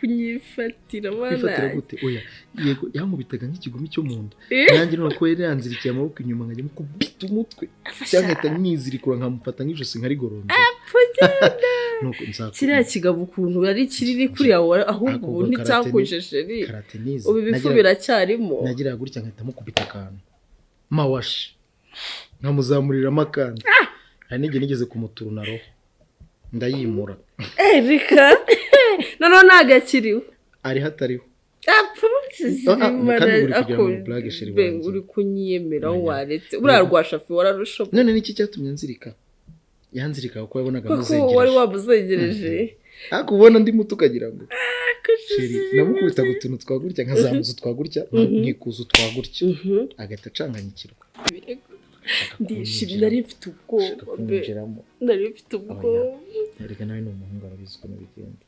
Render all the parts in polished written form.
kunyifatira kwifatira gute oya yego yankubitaga nk'ikigumi cyo mu nda nanjye no ko yari yanzirikiye amaboko inyuma nkajya mukubita umutwe cyangwa nkamwizirikura nkamufata nk'ijosi nkarigoromba nuko nzako kiriya kigabo ukuntu ari kiriri kuri yawe ahubwo ubu nticyakujeje ubu bifu biracyarimo nagira gutya nkahita mukubita akantu mawashi nkamuzamuriramo akandi hari n'igihe nigeze kumuturuna roho ndayimura Erika none nagakiriwe ari hatariho uri kunyiyemera waretse urarwashafi wararushoboye none niki cyatumye nzirika yanzirika kuko yabonaga muzengereje kuko wari wabuzengereje akubona ndi muto ukagira ngo sheri namukubita gutuntu twagurya nkazamuza twagurya nkikuza twagurya agahita acanganyikirwa ndishimye nari mfite ubwoba nari mfite ubwoba reka nawe ni umuhungu arabizi ukuntu bigenda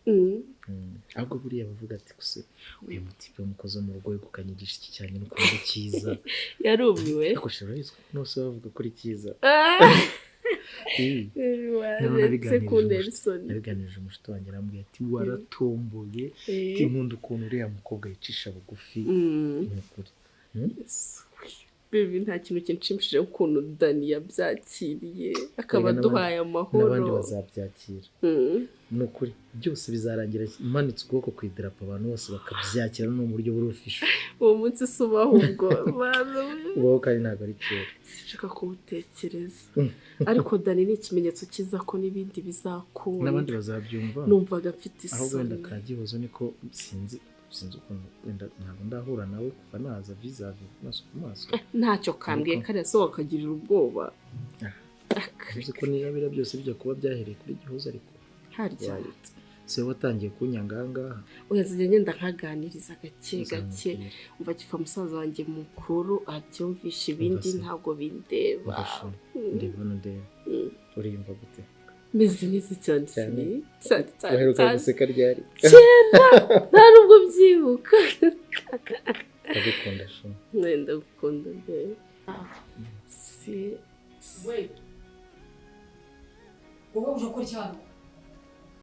ahubwo buriya bavuga ati gusa uyu mutipe w'umukozi wo mu rugo kukanyigisha iki cyane n'ukuntu cyiza yarumiwe ariko sheri nose bavuga ko ari cyiza nabiganirije umushuti wanjye arambwira ati waratomboye nkunda ukuntu uriya mukobwa yicisha bugufi ni ukuri bibi nta kintu kinshimishije ukuntu Dani yabyakiriye akaba duhaye amahoro n'abandi bazabyakira ni ukuri byose bizarangira imanitse ukuboko ku idarapo abantu bose bakabyakira no mu buryo burufisha uwo munsi subaho ubwo ubaho kandi ntabwo ari kera sinshaka kuwutekereza ariko Dani ni ikimenyetso cyiza ko n'ibindi bizakunda n'abandi bazabyumva numvaga mfite isoni ahubwo wenda kagihozo niko sinzi ukuntu wenda ntabwo ndahura nawe kuva naza vizavi maso ku maso ntacyo kambwiye kariya so wakagirira ubwoba uzi ko niba byose bijya kuba byahereye kuri gihozo ariko harya se watangiye kunyangahangaha uyazanye ngenda nkaganiriza gake umva kifa musaza wanjye mukuru abyumvisha ibindi ntabwo bindeba ndeba uriyumva gute meze neza cyane uheruka guseka ryari kera nta nubwo byibuka ndagukunda sho ndagukunda si wowe uje gukora iki hano